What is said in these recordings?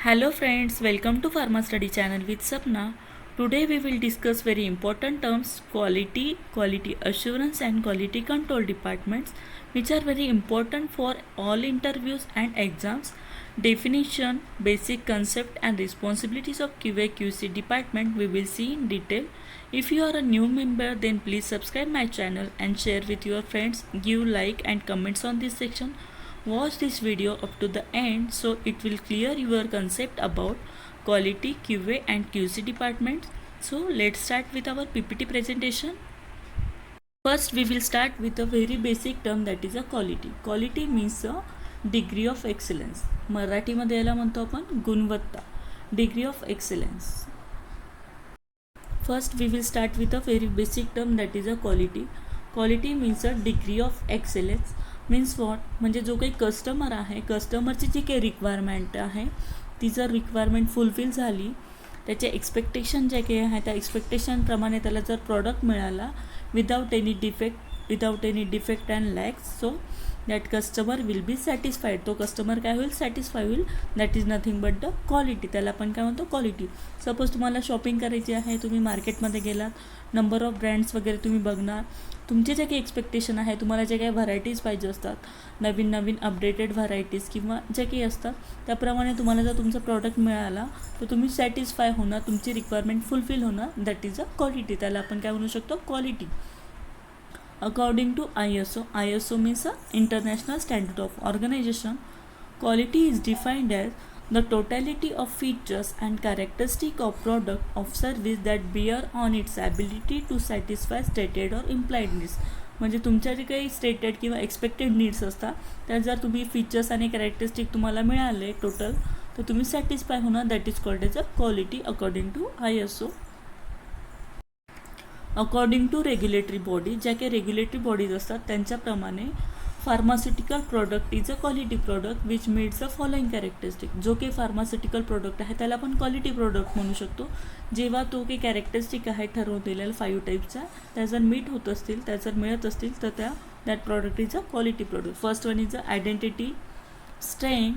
Hello friends, welcome to Pharma Study channel with Sapna. Today we will discuss very important terms quality, quality assurance and quality control departments which are very important for all interviews and exams. Definition, basic concept and responsibilities of QA QC department we will see in detail. If you are a new member then please subscribe my channel and share with your friends, give like and comments on this section. Watch this video up to the end so it will clear your concept about quality, QA and QC departments. So let's start with our PPT presentation. First we will start with a very basic term that is a quality. Quality means a degree of excellence. मराठीमध्ये याला म्हणतो आपण गुणवत्ता, degree of excellence. First we will start with a very basic term that is a quality. Quality means a degree of excellence. Means what म्हणजे जो काही customer आहे, कस्टमरची जी काही रिक्वायरमेंट आहे ती जर रिक्वायरमेंट फुलफिल झाली, त्याचे एक्सपेक्टेशन जे काही आहे त्या एक्सपेक्टेशनप्रमाणे त्याला जर प्रॉडक्ट मिळाला without any defect and lacks, so that customer will be satisfied. तो कस्टमर काय होईल, सॅटिस्फाय होईल. That is nothing but the quality. त्याला आपण काय म्हणतो, क्वालिटी. सपोज तुम्हाला शॉपिंग करायची आहे, तुम्ही मार्केटमध्ये गेलात, नंबर ऑफ ब्रँड्स वगैरे तुम्ही बघणार, तुमचे जे काही एक्सपेक्टेशन आहे, तुम्हाला जे काही व्हरायटीज पाहिजे असतात, नवीन अपडेटेड व्हरायटीज किंवा जे काही असतात त्याप्रमाणे तुम्हाला जर तुमचा प्रॉडक्ट मिळाला तर तुम्ही सॅटिस्फाय होणार, तुमची रिक्वायरमेंट फुलफिल होणार. That is a quality. त्याला आपण काय म्हणू शकतो, quality. According to ISO means a International Standard of Organization. Quality is defined as the totality of features and characteristics of product or service that bear on its ability to satisfy stated or implied needs. म्हणजे तुमच्या जे काही stated किंवा expected needs असतात त्या जर तुम्ही features आणि कॅरेक्टरिस्टिक तुम्हाला मिळाले टोटल तर तुम्ही सॅटिस्फाय होणार. That is called as a quality according to ISO. According to regulatory body, ज्या काही रेग्युलेटरी बॉडीज असतात त्यांच्याप्रमाणे pharmaceutical product is a quality product which meets the following characteristic. जो काही फार्मास्युटिकल प्रोडक्ट आहे त्याला आपण क्वालिटी प्रोडक्ट म्हणू शकतो जेव्हा तो काही कॅरेक्टरिस्टिक आहे ठरवलेल्या 5 टाईपच्या त्या जर मीट होत असतील, त्या जर मिळत असतील तर that product is a quality product. First one is a identity, strength,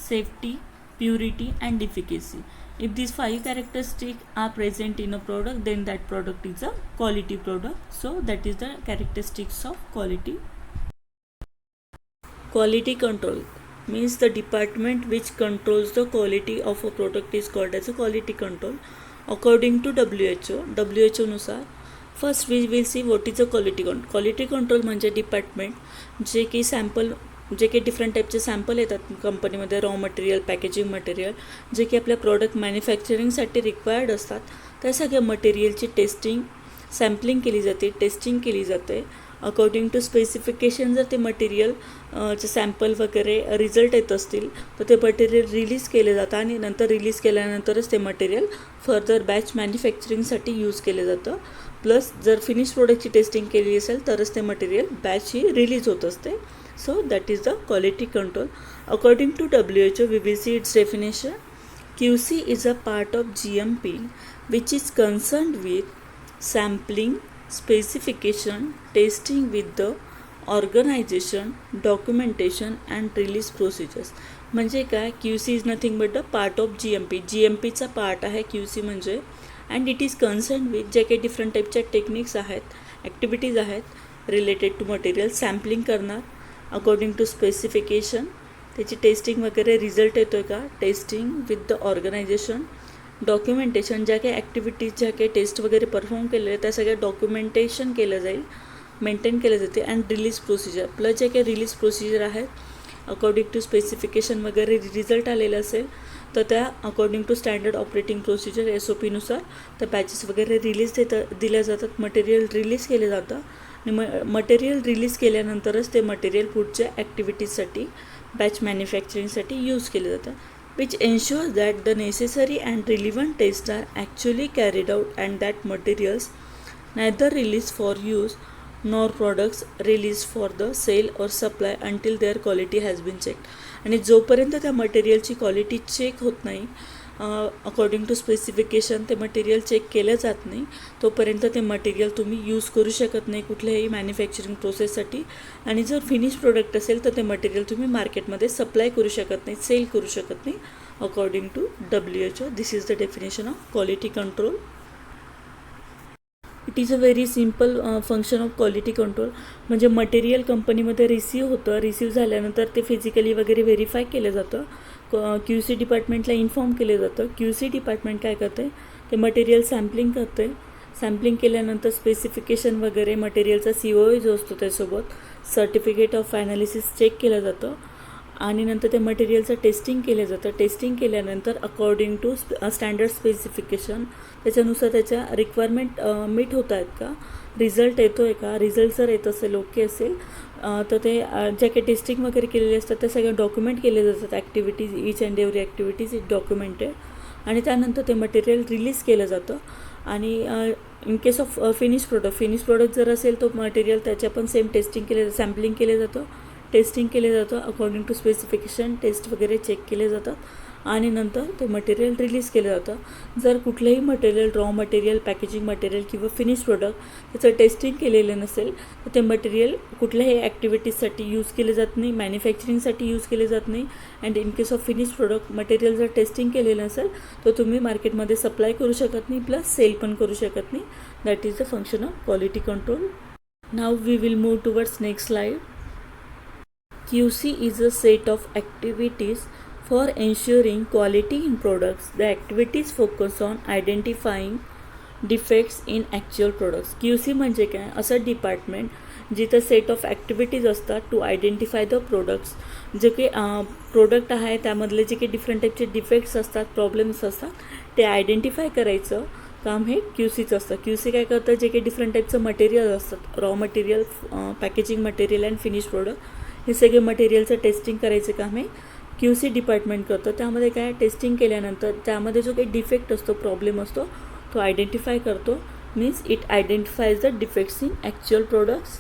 safety, purity and efficacy. If these 5 characteristics are present in a product, then that product is a quality product. So that is the characteristics of quality. Quality control means the department which controls the quality of a product is called as a quality control. According to WHO नुसार first we will see what is a quality control. Quality control म्हणजे department जे की sample, जे काही different टाईपचे sample येतात कंपनीमध्ये, raw material, packaging material, जे की आपल्या प्रॉडक्ट मॅन्युफॅक्चरिंगसाठी रिक्वायर्ड असतात त्या सगळ्या मटेरियलची टेस्टिंग, सॅम्पलिंग केली जाते, टेस्टिंग केली जाते. अकॉर्डिंग टू स्पेसिफिकेशन जर ते मटेरियल चे सॅम्पल वगैरे रिझल्ट येत असतील तर ते मटेरियल रिलीज केले जातं आणि नंतर रिलीज केल्यानंतरच ते मटेरियल फर्दर बॅच मॅन्युफॅक्चरिंगसाठी यूज केलं जातं. प्लस जर फिनिश प्रोडक्टची टेस्टिंग केली असेल तरच ते मटेरियल बॅच ही रिलीज होत असते. So that is the quality control. According to WHO, we will see its definition. QC is a part of GMP which is concerned with sampling, specification, testing with the organization, documentation and release procedures. म्हणजे काय, QC is nothing but a part of GMP. GMPचा part आहे QC म्हणजे, and it is concern with जे काही different टाईपच्या techniques आहेत, activities आहेत रिलेटेड टू मटेरियल. सॅम्पलिंग करणार अकॉर्डिंग टू स्पेसिफिकेशन, त्याची टेस्टिंग वगैरे रिझल्ट येतो आहे का, testing with the organisation, documentation, ज्या काही ॲक्टिव्हिटीज, ज्या काही टेस्ट वगैरे परफॉर्म केलेल्या त्या सगळ्या डॉक्युमेंटेशन केलं जाईल, मेंटेन केलं जाते. अँड रिलीज प्रोसिजर, प्लस जे काही रिलीज प्रोसिजर आहेत अकॉर्डिंग टू स्पेसिफिकेशन वगैरे रिझल्ट आलेलं असेल तर त्या according to standard operating procedure SOP नुसार त्या बॅचेस वगैरे रिलीज दिल्या जातात, मटेरियल रिलीज केले जातं आणि मटेरियल रिलीज केल्यानंतरच ते मटेरियल पुढच्या ॲक्टिव्हिटीजसाठी, बॅच मॅन्युफॅक्चरिंगसाठी यूज केलं जातं. Which ensure that the necessary and relevant test are actually carried out and that materials neither release for use nor products release for the sale or supply until their quality has been check. आणि जोपर्यंत त्या मटेरियलची quality check होत नाही according to specification ते material check केलं जात नाही तोपर्यंत ते मटेरियल तुम्ही यूज करू शकत नाही कुठल्याही मॅन्युफॅक्चरिंग प्रोसेससाठी. आणि जर फिनिश प्रोडक्ट असेल तर ते मटेरियल तुम्ही मार्केटमध्ये सप्लाय करू शकत नाही, सेल करू शकत नाही according to WHO. This is the definition of quality control. It is a very simple function of quality control. म्हणजे मटेरियल कंपनीमध्ये रिसीव होतं, रिसीव झाल्यानंतर ते फिजिकली वगैरे व्हेरीफाय केलं जातं, QC डिपार्टमेंटला इन्फॉर्म केलं जातं. QC डिपार्टमेंट काय करते, ते मटेरियल सॅम्पलिंग करते. सॅम्पलिंग केल्यानंतर स्पेसिफिकेशन वगैरे मटेरियलचा COA जो असतो त्यासोबत सर्टिफिकेट ऑफ ॲनालिसिस चेक केलं जातं आणि नंतर त्या मटेरियलचं टेस्टिंग केलं जातं. टेस्टिंग केल्यानंतर अकॉर्डिंग टू स्टँडर्ड स्पेसिफिकेशन त्याच्यानुसार त्याच्या रिक्वायरमेंट मीट होत आहेत का, रिझल्ट येतो आहे का, रिझल्ट जर येत असेल ओके असेल तर ते ज्या काही टेस्टिंग वगैरे केलेले असतात त्या सगळ्या डॉक्युमेंट केले जातात. Activities, each and every activities is documented आणि त्यानंतर ते मटेरियल रिलीज केलं जातं. आणि in case of finish product जर असेल तो मटेरियल त्याच्या पण सेम टेस्टिंग केले, सॅम्पलिंग केले जातं, टेस्टिंग केले जातं अकॉर्डिंग टू स्पेसिफिकेशन, टेस्ट वगैरे चेक केले जातात आणि नंतर ते मटेरियल रिलीज केलं जातं. जर कुठलंही material, raw material, packaging material किंवा फिनिश प्रोडक्ट त्याचं टेस्टिंग केलेलं नसेल तर ते मटेरियल कुठल्याही ॲक्टिव्हिटीजसाठी यूज केले जात नाही, मॅन्युफॅक्चरिंगसाठी यूज केले जात नाही. And in case of finish product material जर टेस्टिंग केलेलं नसेल तर तुम्ही मार्केटमध्ये सप्लाय करू शकत नाही, प्लस सेल पण करू शकत नाही. That is the function of quality control. Now we will move towards next slide. QC is a set of activities for ensuring quality in products. The activities focus on identifying defects in actual products. QC म्हणजे काय, असं department जिथं set of activities असतात to identify the products. जे काही product आहे त्यामधले जे काही डिफरंट टाईपचे डिफेक्ट्स असतात, प्रॉब्लेम्स असतात ते आयडेंटिफाय करायचं काम हे QCचं असतं. QC काय करतं, जे काही डिफरंट टाईपचं मटेरियल असतात, raw material, packaging material and finish product, हे सगळे मटेरियलचं टेस्टिंग करायचं काम हे QC डिपार्टमेंट करतं. त्यामध्ये काय, टेस्टिंग केल्यानंतर त्यामध्ये जो काही डिफेक्ट असतो, प्रॉब्लेम असतो तो आयडेंटिफाय करतो. Means it identifies the defects in actual products.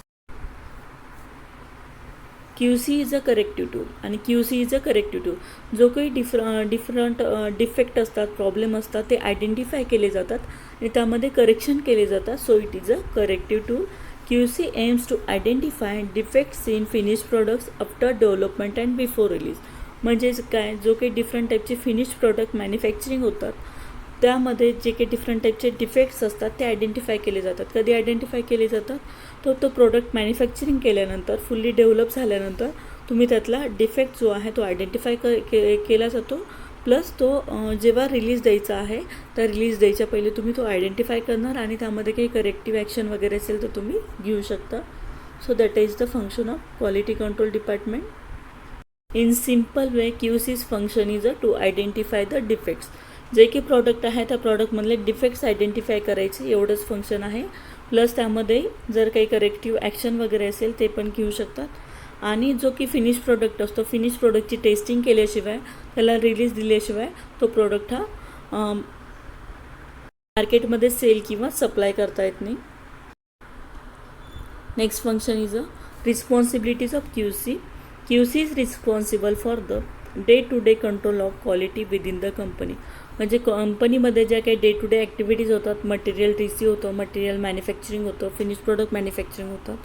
QC is a corrective tool आणि QC is a corrective tool. जो काही डिफरंट डिफेक्ट असतात, प्रॉब्लेम असतात ते आयडेंटिफाय केले जातात आणि त्यामध्ये करेक्शन केले जातात. So it is a corrective tool. QC aims to identify defects in finished products after development and before release. म्हणजेच काय, जो काही डिफरंट टाईपचे फिनिश प्रोडक्ट मॅन्युफॅक्चरिंग होतात त्यामध्ये जे काही डिफरंट टाईपचे डिफेक्ट्स असतात ते आयडेंटिफाय केले जातात. कधी आयडेंटिफाय केले जातात, तो प्रोडक्ट मॅन्युफॅक्चरिंग केल्यानंतर, फुल्ली डेव्हलप झाल्यानंतर तुम्ही त्यातला डिफेक्ट जो आहे तो आयडेंटिफाय केला जातो. प्लस तो जेव्हा रिलीज द्यायचा आहे तर रिलीज द्यायच्या पहिले तुम्ही तो आयडेंटिफाय करणार आणि त्यामध्ये काही करेक्टिव्ह ॲक्शन वगैरे असेल तर तुम्ही घेऊ शकता. So that is the function of quality control department. In simple way QC's function is to identify the defects. जे काही प्रॉडक्ट आहे त्या प्रॉडक्टमधले डिफेक्ट्स आयडेंटिफाय करायचे एवढंच फंक्शन आहे. प्लस त्यामध्ये जर काही करेक्टिव्ह ॲक्शन वगैरे असेल ते पण घेऊ शकतात. आणि जो की फिनिश प्रोडक्ट असतो, फिनिश प्रोडक्टची टेस्टिंग केल्याशिवाय, त्याला रिलीज दिल्याशिवाय तो प्रोडक्ट हा मार्केटमध्ये सेल किंवा सप्लाय करता येत नाही. Next function is a responsibilities of QC. QC is responsible for the day to day control of quality within the company. म्हणजे कंपनीमध्ये ज्या काही डे टू डे ॲक्टिव्हिटीज होतात, मटेरियल रिसीव होतं, मटेरियल मॅन्युफॅक्चरिंग होतं, फिनिश प्रोडक्ट मॅन्युफॅक्चरिंग होतं,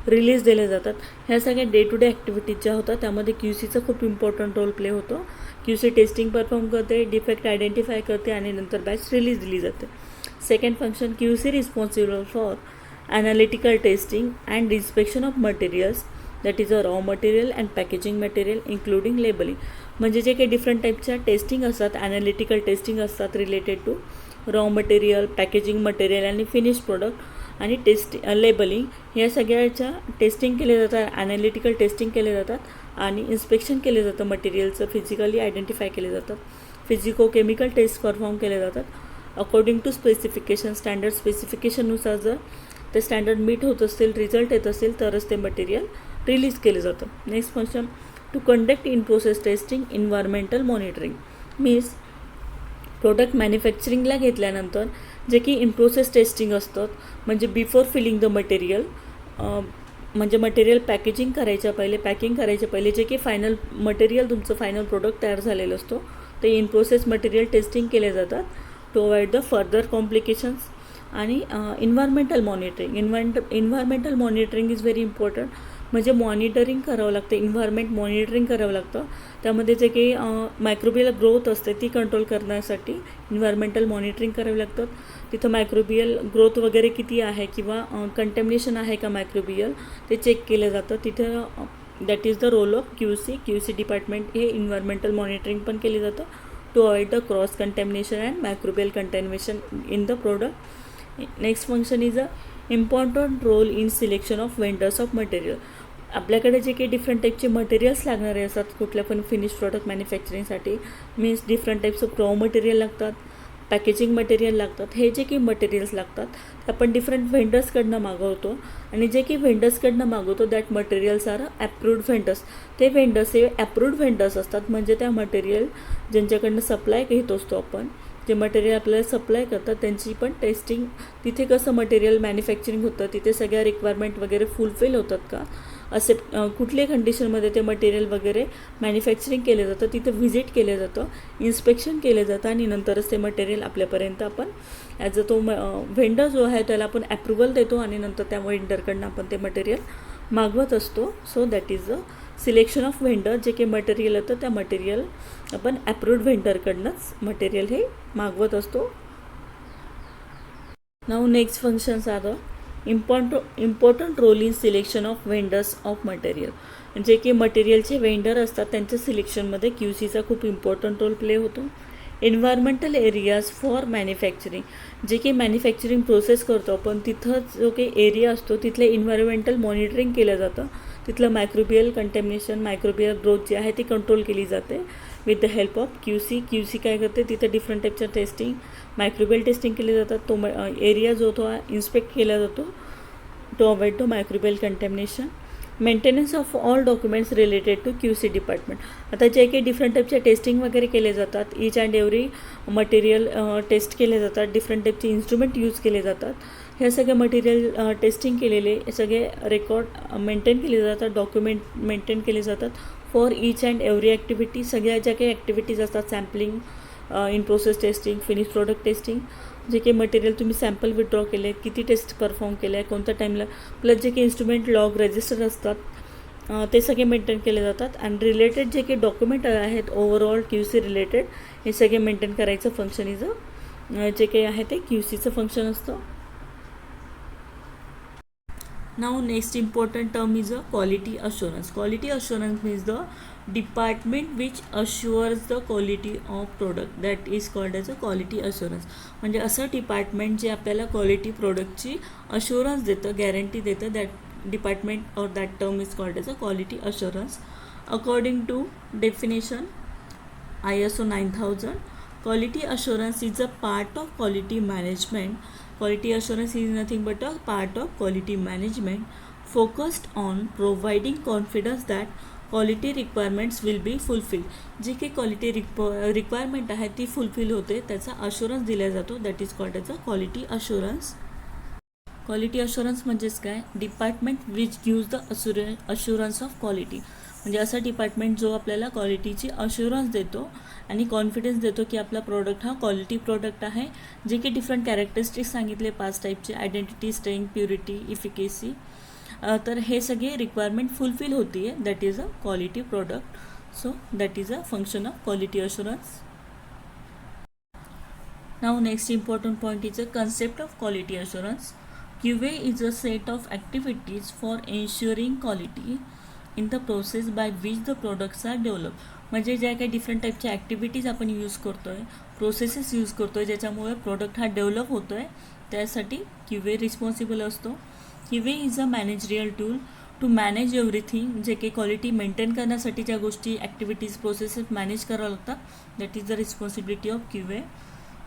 release दिले जातात, ह्या सगळ्या डे टू डे ॲक्टिव्हिटीज ज्या होतात त्यामध्ये QCचा खूप इम्पॉर्टंट रोल प्ले होतो. QC टेस्टिंग परफॉर्म करते, डिफेक्ट आयडेंटिफाय करते आणि नंतर बॅच रिलीज दिली जाते. Second function, QC responsible for analytical testing and inspection of materials, that is a raw material and packaging material including labelling. म्हणजे जे काही डिफरंट टाईपच्या टेस्टिंग असतात, ॲनालिटिकल टेस्टिंग असतात related to raw material, packaging material आणि finish product आणि labelling, या सगळ्याच्या टेस्टिंग केले जातात, ॲनालिटिकल टेस्टिंग केले जातात आणि इन्स्पेक्शन केले जातं मटेरियलचं, फिजिकली आयडेंटिफाय केले जातात, फिजिको केमिकल टेस्ट परफॉर्म केले जातात अकॉर्डिंग टू स्पेसिफिकेशन. स्टँडर्ड स्पेसिफिकेशननुसार जर ते स्टँडर्ड मीट होत असतील, रिझल्ट येत असेल तरच ते मटेरियल रिलीज केलं जातं. Next function, to conduct in process testing, environmental monitoring. Means product मॅन्युफॅक्चरिंगला घेतल्यानंतर जे की इन प्रोसेस टेस्टिंग असतात, म्हणजे बिफोर फिलिंग द मटेरियल, म्हणजे मटेरियल पॅकेजिंग करायच्या पहिले, पॅकिंग करायच्या पहिले जे की फायनल मटेरियल तुमचं फायनल प्रोडक्ट तयार झालेलं असतो ते इन प्रोसेस मटेरियल टेस्टिंग केले जातात to avoid the further complications. आणि environmental monitoring. Environmental monitoring is very important. म्हणजे मॉनिटरिंग करावं लागतं, इन्व्हायरमेंट मॉनिटरिंग करावं लागतं. त्यामध्ये जे काही मायक्रोबियल ग्रोथ असते ती कंट्रोल करण्यासाठी इन्व्हायरमेंटल मॉनिटरिंग करावी लागतं. तिथं मायक्रोबियल ग्रोथ वगैरे किती आहे किंवा कंटॅमिनेशन आहे का मायक्रोबियल ते चेक केलं जातं. तिथं that is the role of Q C department. हे इन्व्हायरमेंटल मॉनिटरिंग पण केलं जातं to avoid the cross contamination and microbial contamination in the product. Next function is a important role in selection of vendors of material. आपल्याकडे जे काही different टाईपचे materials लागणारे असतात कुठल्या पण फिनिश प्रॉडक्ट मॅन्युफॅक्चरिंगसाठी, means different types of raw material लागतात, पॅकेजिंग मटेरियल लागतात. हे जे काही मटेरियल्स लागतात ते आपण डिफरंट व्हेंडर्सकडनं मागवतो. आणि जे काही व्हेंडर्सकडनं मागवतो that materials R approved vendors. ते व्हेंडर्स हे ॲप्रूव्ड व्हेंडर्स असतात. म्हणजे त्या मटेरियल ज्यांच्याकडनं सप्लाय घेत असतो आपण, जे मटेरियल आपल्याला सप्लाय करतात त्यांची पण टेस्टिंग, तिथे कसं मटेरियल मॅन्युफॅक्चरिंग होतं, तिथे सगळ्या रिक्वायरमेंट वगैरे फुलफिल होतात का, असे कुठल्याही कंडिशनमध्ये ते मटेरियल वगैरे मॅन्युफॅक्चरिंग केलं जातं, तिथं व्हिजिट केलं जातं, इन्स्पेक्शन केलं जातं आणि नंतरच ते मटेरियल आपल्यापर्यंत आपण ॲज अ तो व्हेंडर जो आहे त्याला आपण ॲप्रुव्हल देतो आणि नंतर त्या व्हेंडरकडनं आपण ते मटेरियल मागवत असतो. So that is the selection of vendor. जे काही मटेरियल येतं त्या मटेरियल आपण ॲप्रूव्ड व्हेंडरकडनंच मटेरियल हे मागवत असतो. Now next functions are the important role in selection of vendors of material. जे की मटेरियलचे व्हेंडर असतात त्यांच्या सिलेक्शनमध्ये क्यूसीचा खूप इम्पॉर्टंट रोल प्ले होतो. Environmental areas for manufacturing. जे की मॅन्युफॅक्चरिंग प्रोसेस करतो आपण तिथं जो काही एरिया असतो तिथले इन्व्हायरमेंटल मॉनिटरिंग केलं जातं. तिथलं मायक्रोबियल कंटॅमिनेशन, मायक्रोबियल ग्रोथ जी आहे ती कंट्रोल केली जाते with the help of Q C काय करते, तिथं डिफरंट टाईपच्या टेस्टिंग, मायक्रोबियल टेस्टिंग केली जातात. तो एरिया जो तो इन्स्पेक्ट केला जातो to avoid the microbial contamination. Maintenance of all documents related to Q C department. आता जे काही डिफरंट टाईपच्या टेस्टिंग वगैरे केले जातात, each and every material test केले जातात, डिफरंट टाईपचे इन्स्ट्रुमेंट यूज केले जातात. हे सगळे मटेरियल टेस्टिंग केलेले सगळे रेकॉर्ड मेंटेन केले जातात, डॉक्युमेंट मेंटेन केले जातात for each and every activity. सगळ्या ज्या काही ॲक्टिव्हिटीज असतात, sampling, in process testing, finish product testing, जे काही मटेरियल तुम्ही सॅम्पल विथड्रॉ केले, किती टेस्ट परफॉर्म केले आहे, कोणत्या टाईमला, प्लस जे काही इन्स्ट्रुमेंट लॉग रजिस्टर असतात ते सगळे मेंटेन केले जातात. अँड रिलेटेड जे काही डॉक्युमेंट आहेत ओव्हरऑल क्यू सी रिलेटेड हे सगळे मेंटेन करायचं फंक्शन इज जे काही आहे ते क्यू सीचं फंक्शन असतं. Now next important term is quality assurance. Quality assurance means the department which assures the quality of product, that is called as a quality assurance. म्हणजे असं डिपार्टमेंट जे आपल्याला क्वालिटी प्रोडक्टची अश्युरन्स देतं, गॅरंटी देतं, that department और that term is called as a quality assurance. According to definition ISO 9000, quality assurance is a part of quality management. Quality assurance is nothing but a part of quality management focused on providing confidence that quality requirements will be fulfilled. जी काही quality requirement आहे ती fulfil होते त्याचा assurance दिला जातो, that is called as a quality assurance. Quality assurance म्हणजेच काय, department which gives the assurance of quality. म्हणजे असं डिपार्टमेंट जो आपल्याला क्वालिटीची अश्युरन्स देतो आणि कॉन्फिडन्स देतो की आपला प्रोडक्ट हा क्वालिटी प्रोडक्ट आहे. जे की डिफरंट कॅरेक्टरिस्टिक्स सांगितले 5 टाईपचे, आयडेंटिटी, स्ट्रेंथ, प्युरिटी, इफिकेसी, तर हे सगळे रिक्वायरमेंट फुलफिल होती आहे, that is a quality product. So that is a function of quality assurance. Now next important point is a concept of quality assurance. QA is a set of activities for ensuring quality in the process by which the products are developed. म्हणजे ज्या काही different टाईपच्या activities आपण use करतो आहे, processes use करतो आहे ज्याच्यामुळे प्रोडक्ट हा डेव्हलप होतो आहे, त्यासाठी QA रिस्पॉन्सिबल असतो. QA is a managerial tool to manage everything. जे काही क्वालिटी मेंटेन करण्यासाठी ज्या गोष्टी, ॲक्टिव्हिटीज, प्रोसेसेस मॅनेज करावं लागतात, that is the responsibility of QA.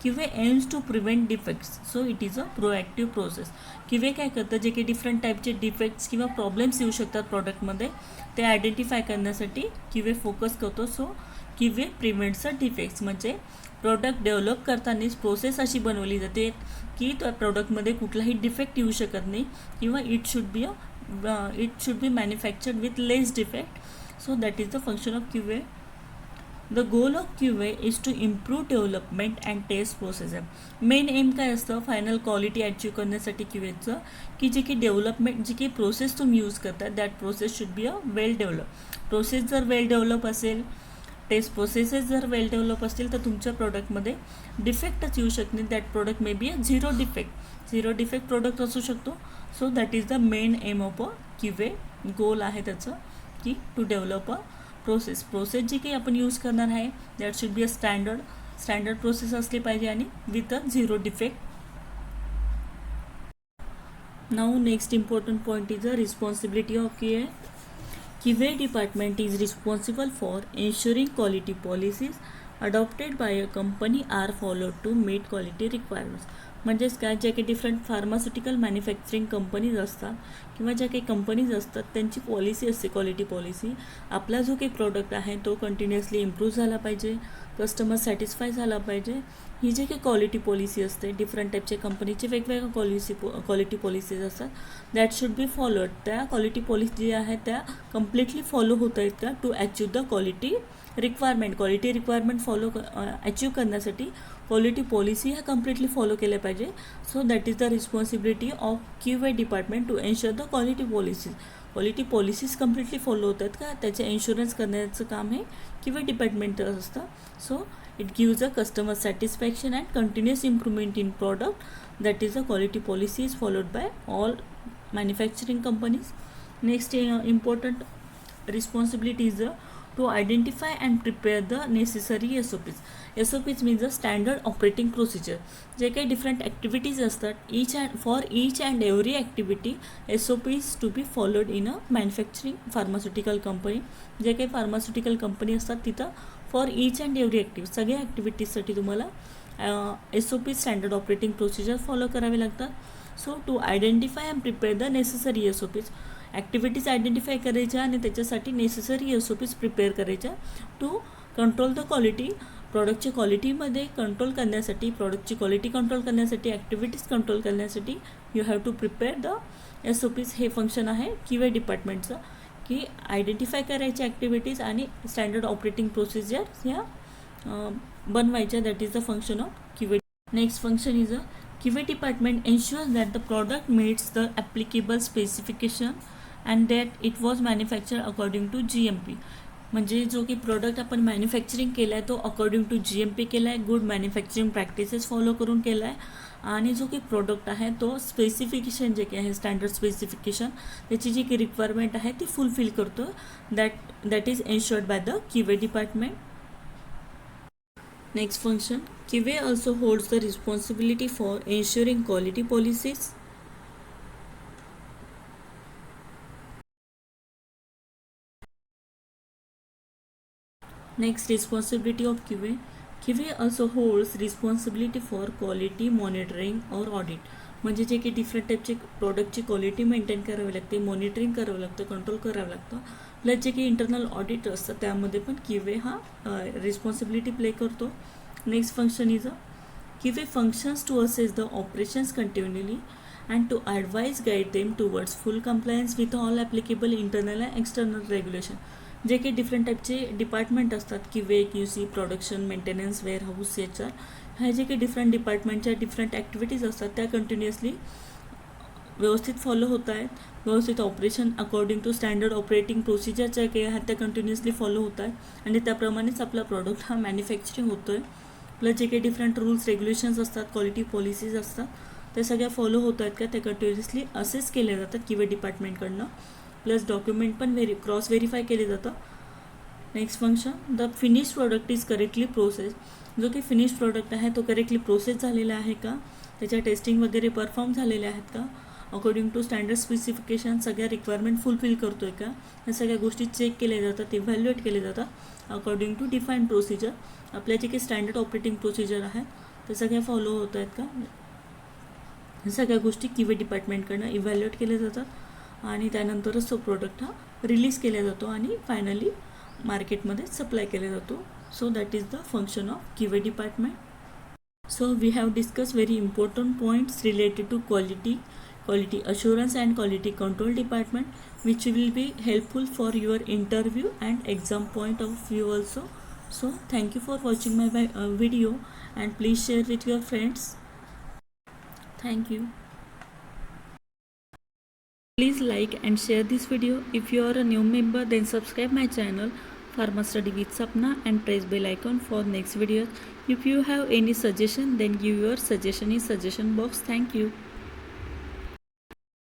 QA aims to prevent defects, so it is a proactive process. QA काय करतं, जे काही डिफरंट टाईपचे डिफेक्ट्स किंवा प्रॉब्लेम्स येऊ शकतात प्रॉडक्टमध्ये ते आयडेंटिफाय करण्यासाठी QA फोकस करतो. सो QA प्रिव्हेंट्स अ डिफेक्ट्स. म्हणजे प्रोडक्ट डेव्हलप करतानाच प्रोसेस अशी बनवली जाते की त्या प्रोडक्टमध्ये कुठलाही डिफेक्ट येऊ शकत नाही किंवा it should be manufactured with less defect. So that is the function of QA. The goal of Q A is to improve development and test process आहे. मेन एम काय असतं फायनल क्वालिटी अचीव करण्यासाठी Q एचं, की जे की development जी काही process तुम्ही यूज करता that process should be a well develop. Process जर वेल डेव्हलप असेल, टेस्ट प्रोसेसेस जर वेल डेव्हलप असतील, तर तुमच्या प्रोडक्टमध्ये डिफेक्टच येऊ शकत नाही. That product may be a zero defect product असू शकतो. So that is the main aim of a Q A. Goal आहे त्याचं की टू डेव्हलप अ प्रोसेस जी काही आपण यूज करणार आहे that should be a standard process असली पाहिजे आणि with a zero defect. Now next important point is the responsibility of QA. QA department is responsible for ensuring quality policies adopted by a company are followed to meet quality requirements. म्हणजेच काय, ज्या काही different pharmaceutical manufacturing companies असतात किंवा ज्या काही companies असतात त्यांची पॉलिसी असते, क्वालिटी पॉलिसी. आपला जो काही प्रोडक्ट आहे तो कंटिन्युअसली इम्प्रूव्ह झाला पाहिजे, कस्टमर सॅटिस्फाय झाला पाहिजे. ही जी काही क्वालिटी पॉलिसी असते, डिफरंट टाईपच्या कंपनीचे वेगवेगळ्या क्वालिटी पॉलिसीज असतात, दॅट शुड बी फॉलोड. त्या क्वालिटी पॉलिसी जी आहे त्या कम्प्लिटली फॉलो होत आहेत का to achieve the quality requirement follow achieve करण्यासाठी क्वालिटी पॉलिसी ह्या कम्प्लिटली फॉलो केल्या पाहिजे. So that is the responsibility of QA department to ensure the quality policies completely follow होत आहेत का त्याचे इन्शुरन्स करण्याचं काम हे QA डिपार्टमेंटचं असतं. So it gives a customer satisfaction and continuous improvement in product. That is the quality policy is followed by all manufacturing companies. Next important responsibility is to identify and prepare the necessary SOPs. SOPs means a standard operating procedure. जे काही different activities असतात for each and every activity SOPs to be followed in a manufacturing pharmaceutical company. जे काही pharmaceutical company असतात तिथं for each and every सगळ्या ॲक्टिव्हिटीजसाठी तुम्हाला SOP standard operating procedure follow करावे लागतात. So to identify and prepare the necessary SOPs. Activities identify करायच्या आणि त्याच्यासाठी नेसेसरी SOPs प्रिपेअर करायच्या टू कंट्रोल द क्वालिटी. प्रॉडक्टची क्वालिटीमध्ये कंट्रोल करण्यासाठी, प्रॉडक्टची क्वालिटी कंट्रोल करण्यासाठी, ॲक्टिव्हिटीज कंट्रोल करण्यासाठी you have to prepare the SOPs. हे फंक्शन आहे QA डिपार्टमेंटचं, की आयडेंटिफाय करायच्या ॲक्टिव्हिटीज आणि स्टँडर्ड ऑपरेटिंग प्रोसिजर ह्या बनवायच्या. That is the function of QA. Next function is QA department ensures that the product meets the applicable specification and that it was manufactured according to GMP. म्हणजे जो की product आपण manufacturing केला आहे तो according to GMP केला आहे, good manufacturing practices follow करून केला आहे. आणि जो की प्रोडक्ट आहे तो स्पेसिफिकेशन जे काही आहे स्टँडर्ड स्पेसिफिकेशन त्याची जी काही रिक्वायरमेंट आहे ती फुलफिल करतो. That is ensured by the QA department. Next function, QA also holds the responsibility for ensuring quality policies. Next, responsibility of QA. QA also holds responsibility for quality monitoring or audit. म्हणजे जे की different टाईपचे प्रोडक्टची quality maintain करावी लागते, monitoring करावं लागतं, control करावं लागतं. प्लस जे की इंटरनल ऑडिट असतं त्यामध्ये पण QA हा रिस्पॉन्सिबिलिटी प्ले करतो. Next function is QA functions to assess the operations continually and to advise guide them towards full compliance with all applicable internal and external regulation. जे काही different टाईपचे department असतात QA, QC, production, maintenance, warehouse, HR, ह्या जे काही different डिपार्टमेंटच्या different activities असतात त्या continuously व्यवस्थित फॉलो होत आहेत. व्यवस्थित operation according to standard operating प्रोसिजरच्या काही आहेत त्या कंटिन्युअसली फॉलो होत आहेत आणि त्याप्रमाणेच आपला प्रॉडक्ट हा मॅन्युफॅक्चरिंग होतो आहे. प्लस जे काही डिफरंट रूल्स रेग्युलेशन्स असतात, क्वालिटी पॉलिसीज असतात त्या सगळ्या फॉलो होत आहेत का ते कंटिन्युअसली असेस केले जातात QA डिपार्टमेंटकडनं. प्लस डॉक्युमेंट पण क्रॉस व्हेरीफाय केले जातं. Next function, the finish product is correctly process. जो की फिनिश प्रोडक्ट आहे तो करेक्टली प्रोसेस झालेला आहे का, त्याच्या टेस्टिंग वगैरे परफॉर्म झालेल्या आहेत का, अकॉर्डिंग टू स्टँडर्ड स्पेसिफिकेशन सगळ्या रिक्वायरमेंट फुलफिल करतो आहे का, या सगळ्या गोष्टी चेक केल्या जातात, इव्हॅल्युएट केले जातात अकॉर्डिंग टू डिफाईन्ड प्रोसिजर. आपल्या जे काही स्टँडर्ड ऑपरेटिंग प्रोसिजर आहेत त्या सगळ्या फॉलो होत आहेत का, ह्या सगळ्या गोष्टी QA डिपार्टमेंटकडनं इव्हॅल्युएट केल्या जातात आणि त्यानंतरच तो प्रोडक्ट हा रिलीज केला जातो आणि फायनली मार्केटमध्ये सप्लाय केला जातो. So that is the function of QA department. So we have discussed very important points related to quality assurance and quality control department, which will be helpful for your interview and exam point of view also. So thank you for watching my video, and please share with your friends. Thank you. Please like and share this video. If you are a new member, then subscribe my channel Pharma Study with Sapna and press bell icon for next videos. If you have any suggestion, then give your suggestion in suggestion box. Thank you.